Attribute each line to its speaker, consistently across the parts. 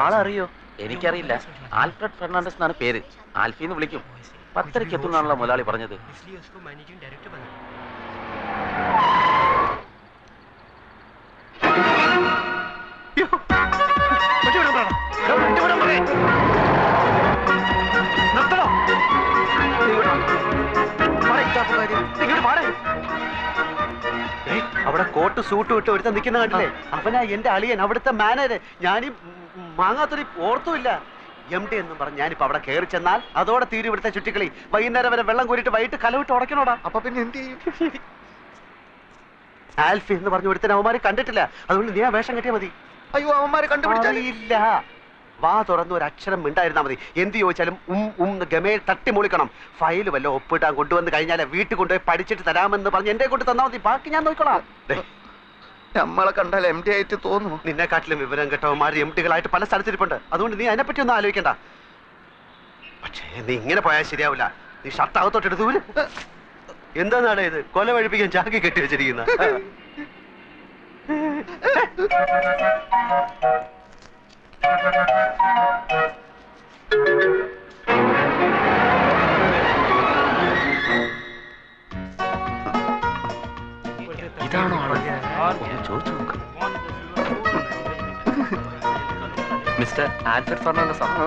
Speaker 1: ആളറിയോ? എനിക്കറിയില്ല. Alfred Fernandez എന്നാണ് പേര്. ആൽഫിന്ന് വിളിക്കും. 10:30 എത്തുന്നാണല്ലോ മുതലാളി പറഞ്ഞത്.
Speaker 2: അവിടെ കോട്ട് സൂട്ട് വിട്ട് ഒരുത്ത നിൽക്കുന്ന കണ്ടില്ലേ? അവനാ എന്റെ അളിയൻ, അവിടുത്തെ മാനേജർ. ഞാനീ മാങ്ങാത്തൊരു ഓർത്തുമില്ല. MD എന്നും പറഞ്ഞ് ഞാനിപ്പോ അവിടെ കയറി ചെന്നാൽ അതോടെ തീരും ഇവിടുത്തെ ചുറ്റിക്കളി. വൈകുന്നേരം വരെ വെള്ളം കോരിട്ട് വൈകിട്ട് കലവിട്ട് ഉടക്കണോടാ.
Speaker 3: അപ്പൊ പിന്നെ എന്ത് ചെയ്യും?
Speaker 2: ആൽഫി എന്ന് പറഞ്ഞ ഒരുത്തൻ അവന്മാര് കണ്ടിട്ടില്ല. അതുകൊണ്ട് നീ ആ വേഷം കെട്ടിയാ മതി.
Speaker 3: അയ്യോ, അവന്മാരെ കണ്ടുപിടിച്ചില്ല.
Speaker 2: വാ തുറന്ന് ഒരു അക്ഷരം മിണ്ടായിരുന്നാ മതി. എന്ത് ചോദിച്ചാലും ഗമേ തട്ടി മൂളിക്കണം. ഫയൽ വല്ല ഒപ്പിട്ടാൻ കൊണ്ടുവന്ന് കഴിഞ്ഞാൽ വീട്ടിൽ കൊണ്ടുപോയി പഠിച്ചിട്ട് തരാമെന്ന് പറഞ്ഞ് എന്റെ കൊണ്ട് തന്നാ മതി. ബാക്കി ഞാൻ നോക്കണം.
Speaker 3: നമ്മളെ കണ്ടാൽ MD ആയിട്ട് തോന്നുന്നു.
Speaker 2: നിന്നെക്കാട്ടിലും വിവരം കേട്ടവന്മാർ MDകളായിട്ട് പല സ്ഥലത്തിരിപ്പുണ്ട്. അതുകൊണ്ട് നീ അതിനെപ്പറ്റി ഒന്നും ആലോചിക്കണ്ട. പക്ഷേ നീ ഇങ്ങനെ പോയാൽ ശരിയാവില്ല. നീ ഷർട്ട് അകത്തോട്ടെടുത്ത് ദൂരം. എന്താന്നാണ് ഇത്? കൊല വഴിപ്പിക്കാൻ ചാക്കി കെട്ടി വെച്ചിരിക്കുന്ന.
Speaker 1: ഇതാണോ ചോദിച്ചു നോക്കാം. മിസ്റ്റർ ആൽഫ്രഡ് ഫെർണാണ്ടസ് ആണ്.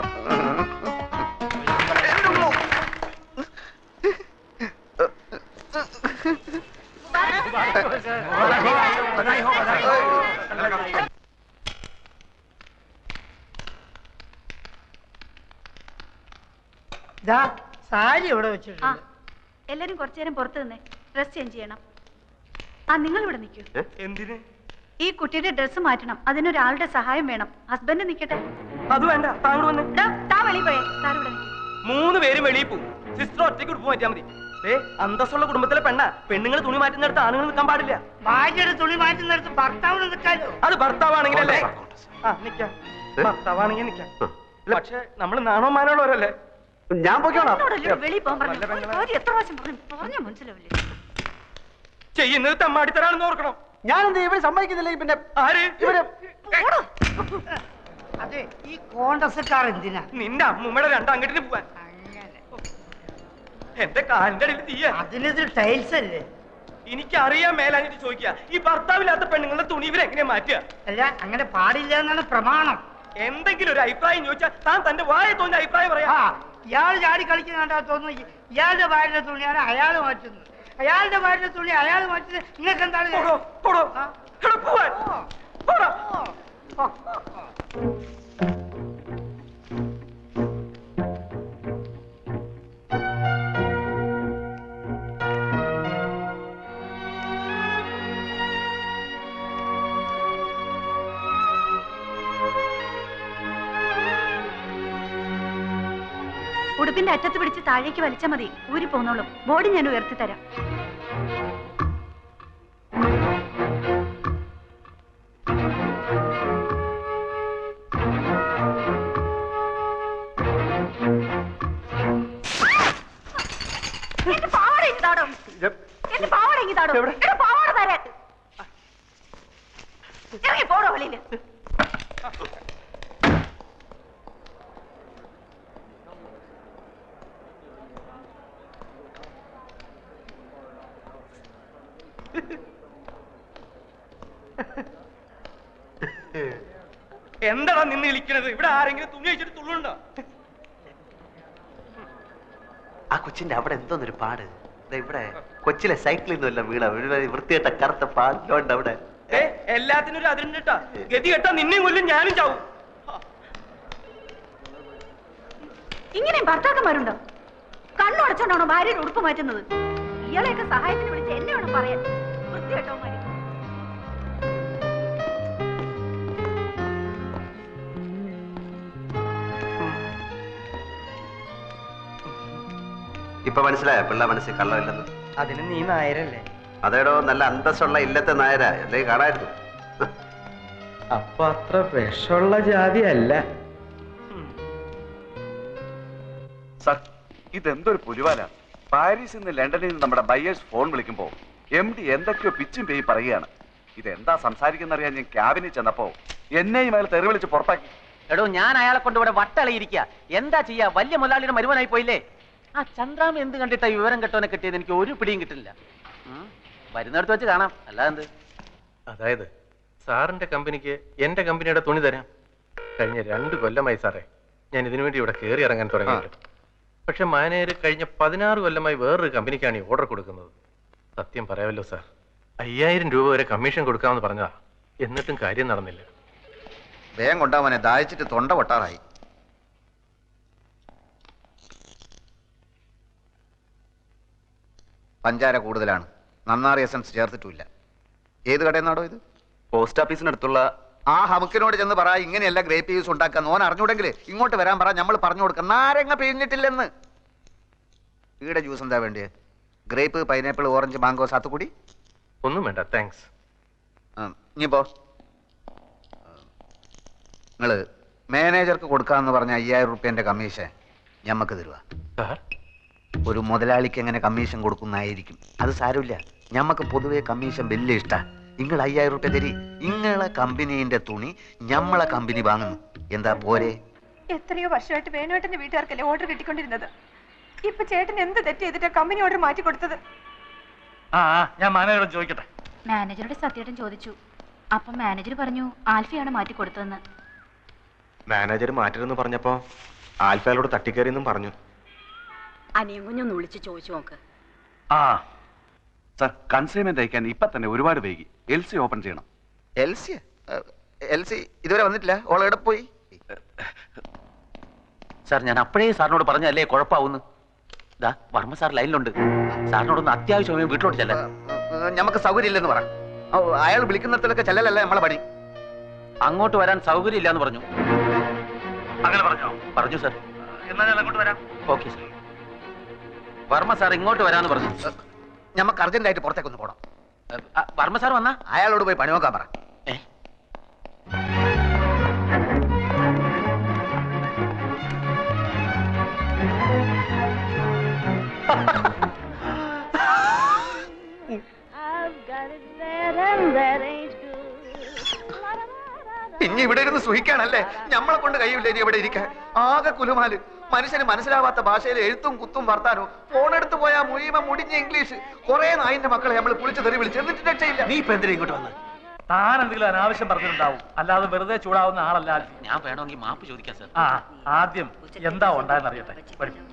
Speaker 4: സാരി ഇവിടെ വെച്ചിട്ടുണ്ട്.
Speaker 5: എല്ലാരും കുറച്ചു നേരം പുറത്തു നിന്നേ, ഡ്രസ് ചേഞ്ച് ചെയ്യണം. നിങ്ങൾ ഇവിടെ നിൽക്കൂ.
Speaker 4: എന്തിന്?
Speaker 5: ഈ കുട്ടിയുടെ ഡ്രസ്സ് മാറ്റണം. അതിനൊരാളുടെ സഹായം വേണം. ഹസ്ബൻഡ് നിൽക്കട്ടെ.
Speaker 4: അത് വേണ്ട, താങ്കൾ വന്ന്.
Speaker 5: താ വെളിയിൽ പോയേ. സാർ ഇവിടെ നിൽക്കും.
Speaker 4: 3 പേരും വെളിയിൽ പോകും. സിസ്റ്റർ ഒറ്റയ്ക്ക് ഉടുപ്പ് മാറ്റിയാൽ മതി. അന്തസ്സുള്ള കുടുംബത്തിലെ പെണ്ണുങ്ങൾ തുണി മാറ്റുന്നിടത്ത് ആണുങ്ങൾ നിൽക്കാൻ പാടില്ല. ഭാര്യയുടെ തുണി മാറ്റുന്നിടത്ത് ഭർത്താവ് നിൽക്കാലോ. അത് ഭർത്താവാണെങ്കിലല്ലേ? നിക്കാം. ഭർത്താവാണെങ്കിൽ നിക്കാം. പക്ഷെ നമ്മൾ നാണോ മാനോളവരല്ലേ?
Speaker 2: ഞാൻ പോയിക്കോളാം.
Speaker 5: വെളിയിൽ പോകാൻ പറഞ്ഞു. എത്ര പ്രാവശ്യം പറഞ്ഞാ മനസ്സിലാവില്ലേ?
Speaker 4: ചെയ്യുന്നത് തമ്മാടിത്തരാണെന്ന് ഓർക്കണം.
Speaker 2: ഞാനെന്ത് ഇവര് സമ്മതിക്കുന്നില്ല. പിന്നെ
Speaker 4: ആര്?
Speaker 2: ഇവര്.
Speaker 4: അതെ, ഈ കോൺഗ്രസ്സുകാർ എന്തിനാ? നിന്റെ അമ്മൂമ്മയുടെ 2 അങ്ങോട്ടിന് പോവാൻ. എന്റെ കാലിന്റെ അടിയിൽ തീയ. അതിനത് ടൈൽസ് അല്ലേ? എനിക്കറിയാൻ മേലാഞ്ഞിട്ട് ചോദിക്കുക. ഈ ഭർത്താവില്ലാത്ത പെണ്ണുങ്ങളുടെ തുണി ഇവരെങ്ങനെയാ മാറ്റുക? അല്ല, അങ്ങനെ പാടില്ല എന്നാണ് പ്രമാണം. എന്തെങ്കിലും ഒരു അഭിപ്രായം ചോദിച്ചാൽ താൻ തന്റെ വായ തോന്നിയ അഭിപ്രായം പറയാ. ഇയാൾ ചാടി കളിക്കുന്നുണ്ടാ തോന്നുന്നു. ഇയാളുടെ ഭാര്യയുടെ തുണിയാണ് അയാൾ മാറ്റുന്നത്. അയാളുടെ ഭാര്യയുടെ തുണി അയാൾ മാറ്റുന്നത്. നിങ്ങൾക്ക് എന്താണ്?
Speaker 5: ഉടുപ്പിന്റെ അറ്റത്ത് പിടിച്ച് താഴേക്ക് വലിച്ചാൽ മതി. ഊരി പോന്നോളും. ബോഡി ഞാൻ ഉയർത്തി തരാം. എന്റെ പാവാട ഇങ്ങതാടോ. എന്റെ പാവാട ഇങ്ങതാടോ. എന്റെ പാവാട തരാൻ. ഇറങ്ങി പോടോ വെളിയില്.
Speaker 4: എന്താടാ നിന്ന് വിളിക്കണത്? ഇവിടെ ആരെങ്കിലും തുണി വെച്ചിട്ട് തുള്ളുണ്ടോ?
Speaker 2: ആ കൊച്ചിന്റെ അവിടെ എന്തോന്നൊരു പാട്. ഇവിടെ കൊച്ചിലെ സൈക്കിളിൽ നിന്നല്ല വീണ വൃത്തിയായിട്ട കറുത്ത പാടിലുണ്ട് അവിടെ.
Speaker 4: എല്ലാത്തിനും ഒരു അതിരുണ്ടാ. ഗതി കെട്ടാ നിന്നെയും കൊല്ലും, ഞാനും ചാവും.
Speaker 5: ഇങ്ങനെയും ഭർത്താക്കന്മാരുണ്ടോ? കണ്ണുടച്ചോണ്ടാണോ ഭാര്യയുടെ ഉടുപ്പ് മാറ്റുന്നത്? ഇയാളെയൊക്കെ സഹായത്തിന് വിളിച്ച് എന്നെ വേണം പറയാൻ. വൃത്തികെട്ടവന്മാര്.
Speaker 2: ഇപ്പൊ മനസ്സിലായോ പിള്ള മനസ്സിൽ കള്ളമില്ലെന്ന്?
Speaker 4: അതിന് നീ നായരല്ലേ?
Speaker 2: അതേടോ, നല്ല അന്തസ്സുള്ള ഇല്ലത്തെ നായരാ. എന്തേ കാണായിരുന്നു?
Speaker 4: അപ്പൊ അത്ര വിഷമുള്ള ജാതി അല്ല.
Speaker 6: സർ, ഇതെന്തൊരു പുലിവാല. പാരീസിൽ നിന്ന് ലണ്ടനിൽ നിന്ന് നമ്മുടെ ബയേഴ്സ് ഫോൺ വിളിക്കുമ്പോ MD എന്തൊക്കെയോ പിച്ചും പേയി പറയുകയാണ്. ഇതെന്താ സംസാരിക്കുന്നറിയാൻ ഞാൻ ക്യാബിനിൽ ചെന്നപ്പോ എന്നെയും അയാൾ തെറി വിളിച്ച് പുറത്താക്കി.
Speaker 1: എടോ ഞാൻ അയാളെ കൊണ്ട് ഇവിടെ വട്ടളയിരിക്കുക. എന്താ ചെയ്യാ, വലിയ മുതലാളിയുടെ മരുമനായി പോയില്ലേ. ആ ചന്ദ്രാമ എന്ത് കണ്ടിട്ടാ വിവരം കെട്ടോനെ കിട്ടിയത് എനിക്ക് ഒരു പിടിയും കിട്ടില്ല. വരുന്നിടത്ത് വെച്ച് കാണാം, അല്ലാതെ.
Speaker 7: അതായത് സാറിന്റെ കമ്പനിക്ക് എന്റെ കമ്പനിയുടെ തുണി തരാം. കഴിഞ്ഞ 2 കൊല്ലമായി സാറേ ഞാൻ ഇതിനു വേണ്ടി ഇവിടെ കയറി ഇറങ്ങാൻ തുടങ്ങിയിട്ട്. പക്ഷെ മാനേജർ കഴിഞ്ഞ 16 കൊല്ലമായി വേറൊരു കമ്പനിക്കാണ് ഈ ഓർഡർ കൊടുക്കുന്നത്. സത്യം പറയാമല്ലോ സാർ, 5000 രൂപ വരെ കമ്മീഷൻ കൊടുക്കാമെന്ന് പറഞ്ഞതാ. എന്നിട്ടും കാര്യം നടന്നില്ല.
Speaker 3: വേഗം കൊണ്ടാവനെ, ദാഹിച്ചിട്ട് തൊണ്ട പൊട്ടാറായി. പഞ്ചാര കൂടുതലാണ്, നന്നാറി എസൻസ് ചേർത്തിട്ടില്ല. ഏത് കടയിൽ നിന്നാടോ ഇത്?
Speaker 6: പോസ്റ്റ് ഓഫീസിനടുത്തുള്ള
Speaker 3: ആ ഹമുക്കിനോട് ചെന്ന് പറ, ഇങ്ങനെയല്ല ഗ്രേപ്പ് ജ്യൂസ് ഉണ്ടാക്കാൻ. ഓൻ അറിഞ്ഞൂടെങ്കിൽ ഇങ്ങോട്ട് വരാൻ പറ, നമ്മൾ പറഞ്ഞു കൊടുക്കാം. നാരങ്ങ പിഴിഞ്ഞിട്ടില്ലെന്ന്. ഈടെ ജ്യൂസ് എന്താ വേണ്ടിയത്? Grape, pineapple, orange, mango, sathukudi?
Speaker 7: ഒന്നും വേണ്ട, താങ്ക്സ്.
Speaker 3: ഇനിയിപ്പോ നിങ്ങള് മാനേജർക്ക് കൊടുക്കാന്ന് പറഞ്ഞ 5000 റുപ്യന്റെ കമ്മീഷൻ ഞമ്മക്ക് തരുക.
Speaker 7: സാർ,
Speaker 3: ഒരു മുതലാളിക്ക് എങ്ങനെ കമ്മീഷൻ കൊടുക്കുന്നതായിരിക്കും. അത് സാരമില്ല, ഞമ്മക്ക് പൊതുവെ കമ്മീഷൻ വലിയ ഇഷ്ടാ. നിങ്ങൾ 5000 റുപ്യ തരി. ഇങ്ങളെ കമ്പനീന്റെ തുണി ഞമ്മളെ കമ്പനി വാങ്ങുന്നു. എന്താ പോരെ?
Speaker 8: എത്രയോ വർഷമായിട്ട് വേണുവേട്ടന്റെ വീട്ടുകാർക്കല്ലേ ഓർഡർ കിട്ടിക്കൊണ്ടിരുന്നത്. ഇപ്പൊ ചേട്ടൻ എന്ത് തെറ്റ് ചെയ്തിട്ടാ കമ്പനി ഓർഡർ മാറ്റി കൊടുത്തത്?
Speaker 4: ഞാൻ മാനേജറോട് ചോദിക്കട്ടെ.
Speaker 5: മാനേജറുടെ സത്യേട്ടൻ ചോദിച്ചു. അപ്പൊ മാനേജർ പറഞ്ഞു ആൽഫിയാണ് മാറ്റി കൊടുത്തതെന്ന്.
Speaker 7: മാനേജർ മാറ്റരുതെന്ന് പറഞ്ഞപ്പോ ആൽഫയോട് തട്ടിക്കയറിയെന്നും പറഞ്ഞു.
Speaker 5: അനിയും കുഞ്ഞൊന്ന് വിളിച്ച് ചോദിച്ചു നോക്ക്.
Speaker 6: സാർ, കൺസൈൻമെന്റ് അയക്കാൻ ഇപ്പൊ തന്നെ ഒരുപാട് വൈകി. LC ഓപ്പൺ ചെയ്യണം.
Speaker 3: LC ഇതുവരെ വന്നിട്ടില്ല. ഓളെവിടെ പോയി?
Speaker 1: സാർ, ഞാൻ അപ്പോഴേ സാറിനോട് പറഞ്ഞല്ലേ കുഴപ്പമാവുന്നു. ഇതാ വർമ്മ സാർ ലൈനിലുണ്ട്. സാറിനോടൊന്ന് അത്യാവശ്യമായി വീട്ടിലോട്ട് ചെല്ലാൻ.
Speaker 3: ഞമ്മക്ക് സൗകര്യം ഇല്ലെന്ന് പറ. അയാൾ വിളിക്കുന്നിടത്തിലൊക്കെ ചെല്ലലല്ലേ നമ്മളെ പണി.
Speaker 1: അങ്ങോട്ട് വരാൻ സൗകര്യം ഇല്ലാന്ന് പറഞ്ഞു.
Speaker 4: അങ്ങനെ പറഞ്ഞോ?
Speaker 1: പറഞ്ഞു സാർ.
Speaker 4: എന്നാ ഞാൻ അങ്ങോട്ട് വരാം.
Speaker 1: Okay sir. വർമ്മ സാർ ഇങ്ങോട്ട് വരാന്ന് പറഞ്ഞു.
Speaker 3: ഞമ്മക്ക് അർജന്റായിട്ട് പുറത്തേക്കൊന്ന് പോണം.
Speaker 1: വർമ്മ സാർ വന്നാ
Speaker 3: അയാളോട് പോയി പണി നോക്കാൻ പറ. ഇനി ഇവിടെ ഇരുന്ന് സുഖിക്കാണല്ലേ? ഞമ്മളെ കൊണ്ട് കഴിയില്ല ഇനി ഇവിടെ ഇരിക്കാൻ. ആകെ കുലുമാല്. മനുഷ്യന് മനസ്സിലാവാത്ത ഭാഷയിൽ എഴുത്തും കുത്തും വർത്താനോ. ഫോണെടുത്ത് പോയാ മുഴുവൻ മുടിഞ്ഞ ഇംഗ്ലീഷ്. കുറെ നായിന്റെ മക്കളെ നമ്മൾ കുളിച്ച് തെറി വിളിച്ച് എന്നിട്ട് രക്ഷയില്ല.
Speaker 2: നീ ഇപ്പൊ എന്തിനാ ഇങ്ങോട്ട് വന്നത്?
Speaker 4: താൻ എന്തെങ്കിലും അനാവശ്യം പറഞ്ഞിട്ടുണ്ടാവും, അല്ലാതെ വെറുതെ ചൂടാവുന്ന ആളല്ല ആൽഫി.
Speaker 1: ഞാൻ വേണമെങ്കിൽ മാപ്പ് ചോദിക്കാം സാർ.
Speaker 4: ആദ്യം എന്താ ഉണ്ടായെന്ന് അറിയട്ടെ. പഠിക്കും.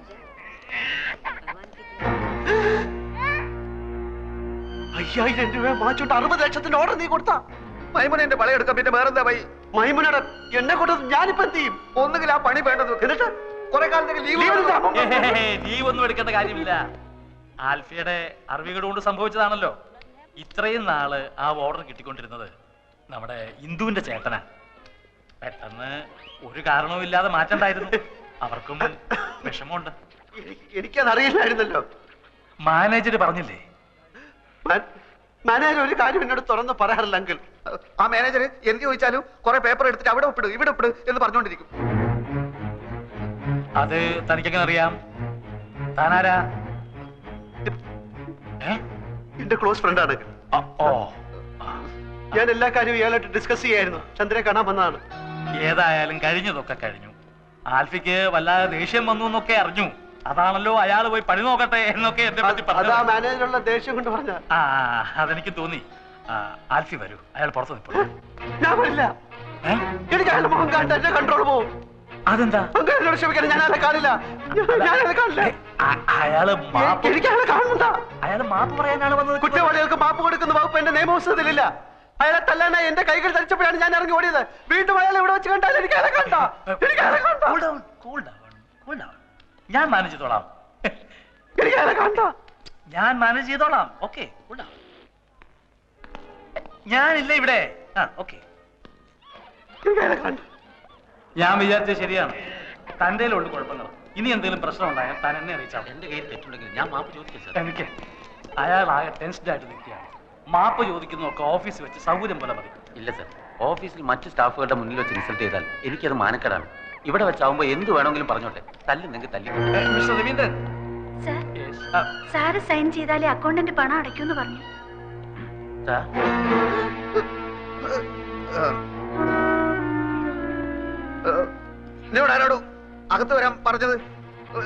Speaker 2: 5000 രൂപ മാച്ചോട്ട് 60 ലക്ഷത്തിന്റെ ഓർഡർ നീ കൊടുത്താ?
Speaker 3: മൈമുനെ പളയെടുക്കാം. പിന്നെ വേറെന്താ വൈ?
Speaker 2: മൈമുനയുടെ എന്നെ കൊടുത്ത് ഞാനിപ്പോ എന്ത് ചെയ്യും?
Speaker 3: ഒന്നുകിൽ ആ പണി വേണ്ടത്, എന്നിട്ട് കുറെ കാലത്തേക്ക് ലീവ്.
Speaker 4: ലീവ് ഒന്നും എടുക്കേണ്ട കാര്യമില്ല. ആൽഫിയുടെ അറിവുകൾ കൊണ്ട് സംഭവിച്ചതാണല്ലോ. ഇത്രയും നാള് ആ ഓർഡർ കിട്ടിക്കൊണ്ടിരുന്നത് നമ്മുടെ ഇന്ദുവിന്റെ ചേട്ടനാ. പെട്ടെന്ന് ഒരു കാരണവും ഇല്ലാതെ മാറ്റണ്ടായിരുന്നു. അവർക്കും വിഷമമുണ്ട്.
Speaker 2: എനിക്കത് അറിയില്ലായിരുന്നല്ലോ.
Speaker 4: മാനേജർ പറഞ്ഞില്ലേ?
Speaker 2: മാനേജർ ഒരു കാര്യം എന്നോട് തുറന്ന് പറയാറില്ല അങ്കിൾ.
Speaker 3: ആ മാനേജർ എന്ത് ചോദിച്ചാലും കുറെ പേപ്പർ എടുത്തിട്ട് അവിടെ ഒപ്പിട് ഇവിടെ ഒപ്പിട് എന്ന് പറഞ്ഞുകൊണ്ടിരിക്കും.
Speaker 4: അത് തനിക്കെങ്ങനെ അറിയാം? താനാരാ?
Speaker 2: എന്റെ ക്ലോസ് ഫ്രണ്ടാണ്. ഞാൻ എല്ലാ കാര്യവും ഇയാളായിട്ട് ഡിസ്കസ് ചെയ്യായിരുന്നു. ചന്ദ്രനെ കാണാൻ വന്നതാണ്.
Speaker 4: ഏതായാലും കഴിഞ്ഞതൊക്കെ കഴിഞ്ഞു. ആൽഫിക്ക് വല്ലാതെ ദേഷ്യം വന്നു എന്നൊക്കെ അറിഞ്ഞു. അതാണല്ലോ അയാൾ പോയി പണി നോക്കട്ടെ എന്നൊക്കെ എന്നെ പറ്റി പറഞ്ഞു.
Speaker 2: മാനേജറുള്ള ദേഷ്യം കൊണ്ട് പറഞ്ഞ.
Speaker 4: അതെനിക്ക് തോന്നി. ആൽഫി വരൂ, അയാൾ പുറത്ത് നിൽപ്പുള്ളൂ.
Speaker 2: ഞാൻ വരില്ല. എനിക്ക് അയാളുടെ മുഖം കണ്ട എന്റെ കൺട്രോൾ പോവും.
Speaker 4: അതെന്താ?
Speaker 2: എന്നോട് ക്ഷമിക്കണം, ഞാൻ അയാളെ കാണില്ല. ഞാനയാളെ കാണില്ല. എനിക്ക് അയാളെ കാണണ്ട.
Speaker 4: അയാൾ മാപ്പ് പറയാനാണ് വന്നത്.
Speaker 2: കുറ്റവാളികൾക്ക് മാപ്പ് കൊടുക്കുന്ന വകുപ്പ് എന്റെ നിയമപുസ്തകത്തിലില്ല. അയാളെ തല്ലാനായി എന്റെ കൈകൾ ധരിച്ചപ്പോഴാണ് ഞാൻ ഇറങ്ങി ഓടിയത്. വീണ്ടും അയാൾ ഇവിടെ വെച്ച് കണ്ടാൽ എനിക്ക് അയാളെ കണ്ട.
Speaker 4: ഞാൻ മാനേജ് ചെയ്തോളാം.
Speaker 2: എനിക്ക് അയാളെ കണ്ട.
Speaker 4: ഞാൻ മാനേജ് ചെയ്തോളാം. ഓക്കെ, ഞാനില്ല ഇവിടെ. ഓക്കെ,
Speaker 2: എനിക്ക് അയാളെ കണ്ട.
Speaker 4: ഞാൻ വിചാരിച്ചത് ശരിയാണ്. തന്റെ ഉള്ളു കുഴപ്പങ്ങൾ. ഇനി എന്തെങ്കിലും പ്രശ്നം ഉണ്ടായാൽ താൻ എന്നെ അറിയിച്ചാൽ.
Speaker 1: എന്റെ കയ്യിൽ തെറ്റുണ്ടെങ്കിൽ ഞാൻ മാപ്പ് ചോദിക്കാം സാർ.
Speaker 4: എനിക്ക് അയാൾ ആകെ ടെൻസ്ഡ് ആയിട്ട് നിൽക്കുകയാണ്. മാപ്പ് ചോദിക്കുന്നതൊക്കെ ഓഫീസിൽ വെച്ച് സൗകര്യം പോലെ മതി.
Speaker 1: ഇല്ല സാർ, ഓഫീസിൽ മറ്റു സ്റ്റാഫുകളുടെ മുന്നിൽ വെച്ച് ഇൻസൾട്ട് ചെയ്താൽ എനിക്കത് മാനക്കേടാണ്. ഇവിടെ വെച്ചാവുമ്പോ എന്ത് വേണമെങ്കിലും പറഞ്ഞോട്ടെ. തല്ലുന്നെങ്കിൽ തല്ലി.
Speaker 4: മിസ്റ്റർ രവീന്ദ്രൻ,
Speaker 5: സാറ് സൈൻ ചെയ്താലേ അക്കൗണ്ടന്റ് പണം അടയ്ക്കൂന്ന് പറഞ്ഞു.
Speaker 1: സാർ,
Speaker 3: എന്നോട് ആരോടോ അകത്ത് വരാൻ പറഞ്ഞത്?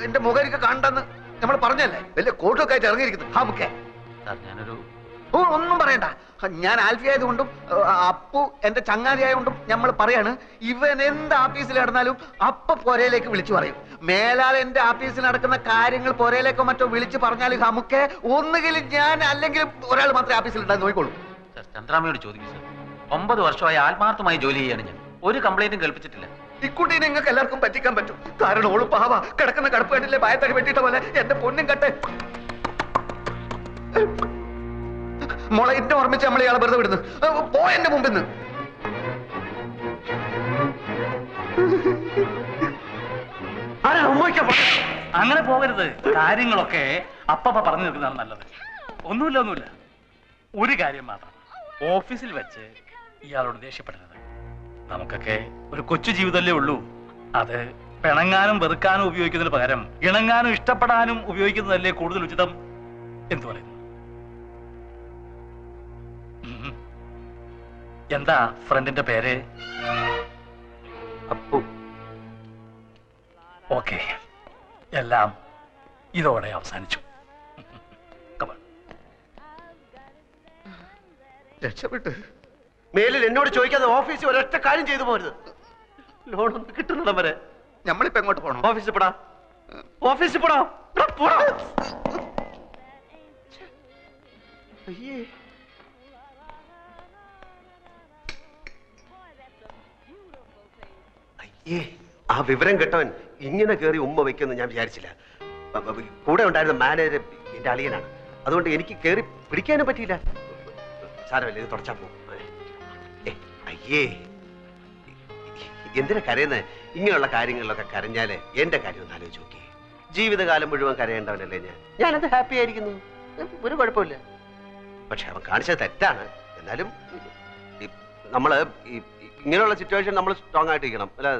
Speaker 3: എന്റെ മുഖം എനിക്ക് കണ്ടെന്ന് നമ്മൾ പറഞ്ഞല്ലേ? വലിയ കോട്ടൊക്കെ ആയിട്ട് ഇറങ്ങിയിരിക്കുന്നു. ഹാമുക്കെ
Speaker 1: ഞാനൊരു
Speaker 3: ഒന്നും പറയണ്ട. ഞാൻ ആൽഫി ആയതുകൊണ്ടും അപ്പു എന്റെ ചങ്ങാതി ആയതുകൊണ്ടും നമ്മൾ പറയാണ്, ഇവൻ എന്ത് ആഫീസിൽ നടന്നാലും അപ്പ പൊരയിലേക്ക് വിളിച്ചു പറയും. മേലാൽ എന്റെ ആഫീസിൽ നടക്കുന്ന കാര്യങ്ങൾ പൊരയിലേക്കോ മറ്റോ വിളിച്ചു പറഞ്ഞാൽ നമുക്ക് ഒന്നുകിൽ ഞാൻ അല്ലെങ്കിൽ ഒരാൾ മാത്രമേ ആഫീസിൽ ഉണ്ടായി നോക്കിക്കോളൂ.
Speaker 1: ചന്ദ്രാമയോട് ചോദിക്കും സാർ. 9 വർഷമായി ആത്മാർത്ഥമായി ജോലി ചെയ്യാണ് ഞാൻ. ഒരു കംപ്ലൈന്റും കേൾപ്പിച്ചിട്ടില്ല.
Speaker 3: ഇക്കുട്ടി നിങ്ങൾക്ക് എല്ലാവർക്കും പറ്റിക്കാൻ പറ്റും. കാരണം ഓള് പാവ കിടക്കുന്ന കടപ്പ് കണ്ടില്ലേ, ഭയത്തടി വെട്ടിയിട്ട പോലെ. എന്റെ പൊന്നും കട്ടെ മോളെ എന്നെ ഓർമ്മിച്ച് നമ്മൾ ഇയാളെ വെറുതെ വിടുന്നു. പോ എന്റെ മുമ്പിൽ നിന്ന്.
Speaker 9: അങ്ങനെ പോകരുത്. കാര്യങ്ങളൊക്കെ അപ്പപ്പ പറഞ്ഞു നിൽക്കുന്നതാണ് നല്ലത്. ഒന്നുമില്ല. ഒരു കാര്യം മാത്രം, ഓഫീസിൽ വെച്ച് ഇയാളോട് ദേഷ്യപ്പെടരുത്. നമുക്കൊക്കെ ഒരു കൊച്ചു ജീവിതമല്ലേ ഉള്ളൂ. അത് പിണങ്ങാനും വെറുക്കാനും ഉപയോഗിക്കുന്നതിന് പകരം ഇണങ്ങാനും ഇഷ്ടപ്പെടാനും ഉപയോഗിക്കുന്നതല്ലേ കൂടുതൽ ഉചിതം. എന്തു പറയുന്നു? എന്താ ഫ്രണ്ടിന്റെ പേര്?
Speaker 2: അപ്പു.
Speaker 9: ഓക്കെ, എല്ലാം ഇതോടെ അവസാനിച്ചു.
Speaker 3: രക്ഷപ്പെട്ട്
Speaker 2: മേലിൽ എന്നോട് ചോദിക്കാതെ ഓഫീസിൽ ഒരൊറ്റ കാര്യം ചെയ്തു പോരുത്. ലോണൊന്നും കിട്ടുന്നിടം വരെ.
Speaker 3: നമ്മളിപ്പോ എങ്ങോട്ട് പോകണം?
Speaker 2: ഓഫീസിൽ പോടാ. ഓഫീസിൽ പോടാ. പോടാ. അയ്യേ. അയ്യേ, ആ വിവരം കേട്ടവൻ ഇങ്ങനെ കയറി ഉമ്മ വെക്കുമെന്ന് ഞാൻ വിചാരിച്ചില്ല. കൂടെ ഉണ്ടായിരുന്ന മാനേജർ എന്റെ അളിയനാണ്. അതുകൊണ്ട് എനിക്ക് കയറി പിടിക്കാനും പറ്റിയില്ല. സാരമല്ല, ഇത് തുടച്ചാ പോകും. അയ്യേ, എന്തിനാ കരയുന്നത്? ഇങ്ങനെയുള്ള കാര്യങ്ങളിലൊക്കെ കരഞ്ഞാല് എന്റെ കാര്യം ഒന്ന് ആലോചിച്ച് നോക്കി. ജീവിതകാലം മുഴുവൻ കരയേണ്ടവനല്ലേ ഞാനത് ഹാപ്പി ആയിരിക്കുന്നു. ഒരു കുഴപ്പമില്ല. പക്ഷെ അവൻ കാണിച്ചത് തെറ്റാണ്. എന്നാലും നമ്മള് ഇങ്ങനെയുള്ള സിറ്റുവേഷൻ നമ്മൾ സ്ട്രോങ് ആയിട്ടിരിക്കണം. അല്ല,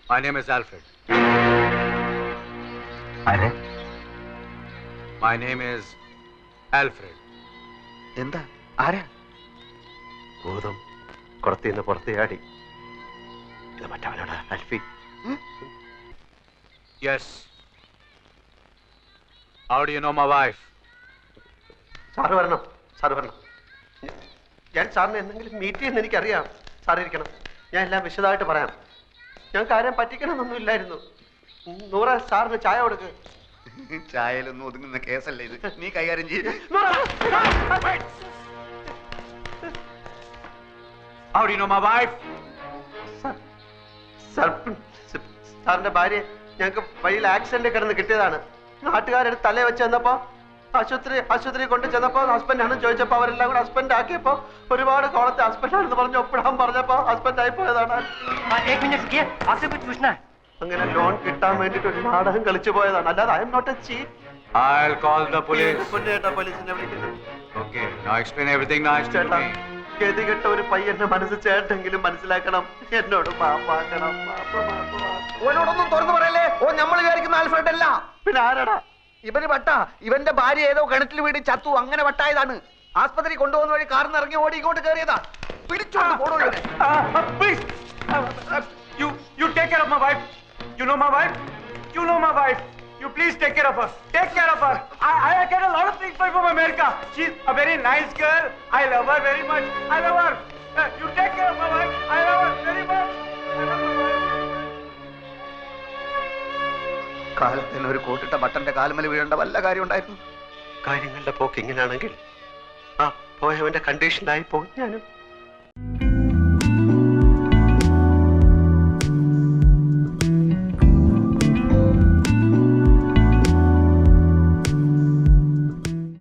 Speaker 10: My name is Alfred. My name is Alfred.
Speaker 3: എന്താ? ആരാ?
Speaker 2: ഭൂതം കുളത്തിൽ പുറത്ത് ചാടി. ഇത് മറ്റവനോടാ അൽഫി.
Speaker 10: Yes. How do you know my wife?
Speaker 2: Sir വരണം. ഞാൻ സാറിനെ എന്തെങ്കിലും മീറ്റ് ചെയ്യുന്ന എനിക്കറിയാം. സാർ ഇരിക്കണം. ഞാൻ എല്ലാം വിശദമായിട്ട് പറയാം. ഞാൻ കാര്യം പറ്റിക്കണമെന്നൊന്നും ഇല്ലായിരുന്നു. നൂറ, സാറിന് ചായ കൊടുക്ക്.
Speaker 3: ചായയിലൊന്നും ഒതുങ്ങുന്ന കേസല്ലേ ഇത്. നീ കൈകാര്യം ചെയ്യും.
Speaker 10: How do you know my wife?
Speaker 2: സാറിന്റെ ഭാര്യ ഞങ്ങൾക്ക് വഴിയിൽ ആക്സിഡന്റ് കിടന്ന് കിട്ടിയതാണ്. നാട്ടുകാരെടുത്ത് തലേ വെച്ച് ചെന്നപ്പോ ആശുപത്രി കൊണ്ട് ചെന്നപ്പോ ഹസ്ബൻഡ് ആണെന്ന് ചോദിച്ചപ്പോ അവരെല്ലാം കൂടെ ഹസ്ബൻഡ് ആക്കിയപ്പോ ഒരുപാട് കോളത്തെ ഹസ്ബൻഡ് ആണെന്ന് പറഞ്ഞു ഒപ്പിടാൻ പറഞ്ഞപ്പോ ഹസ്ബൻഡ് ആയി പോയതാണ്. അങ്ങനെ ലോൺ കിട്ടാൻ വേണ്ടിട്ട് ഒരു നാടകം കളിച്ചു പോയതാണ്. അല്ലാതെ I am not a chief.
Speaker 10: I'll call the police.
Speaker 2: പോലീസിനെ വിളിക്കുന്നത്.
Speaker 10: Okay, now explain everything nice to me.
Speaker 2: ഗതികെട്ട ഒരു പയ്യന്റെ മനസ്സ് ചേട്ടെങ്കിലും മനസ്സിലാക്കണം. എന്നോട് മാപ്പാക്കണം.
Speaker 3: ഓനോടൊന്നും തുറന്നു പറയല്ലേ. ഓ നമ്മൾ വിചാരിക്കുന്ന ആൽഫ്രഡ് അല്ല.
Speaker 2: പിന്നെ ആരാടാ?
Speaker 3: ഇവന് വട്ട. ഇവന്റെ ഭാര്യ ഏതോ കിണറ്റിൽ വീട് ചത്തു. അങ്ങനെ വട്ടായതാണ്. ആസ്പത്രി കൊണ്ടുപോകുന്ന വഴി കാറിന് ഇറങ്ങി ഓടി ഇങ്ങോട്ട് കയറിയതാ. പിടിച്ചോണ്ട് പോണോ ഇവനെ.
Speaker 10: Please. You take care of my wife. You know my wife. You please take care of her. Take care of her. I get a lot of things from America. She's a very nice girl. I love her very much. I love her. You take care of my wife. I love her very much. I love my wife.
Speaker 3: കാലത്തിന് ഒരു കോട്ടിട്ട ബട്ടന്റെ കാലുമല വീഴേണ്ട വല്ല കാര്യം ഉണ്ടായിരുന്നു.
Speaker 2: കാര്യങ്ങളുടെ പോക്ക് ഇങ്ങനെയാണെങ്കിൽ ആ പോയവന്റെ കണ്ടീഷനായി പോകും ഞാനും.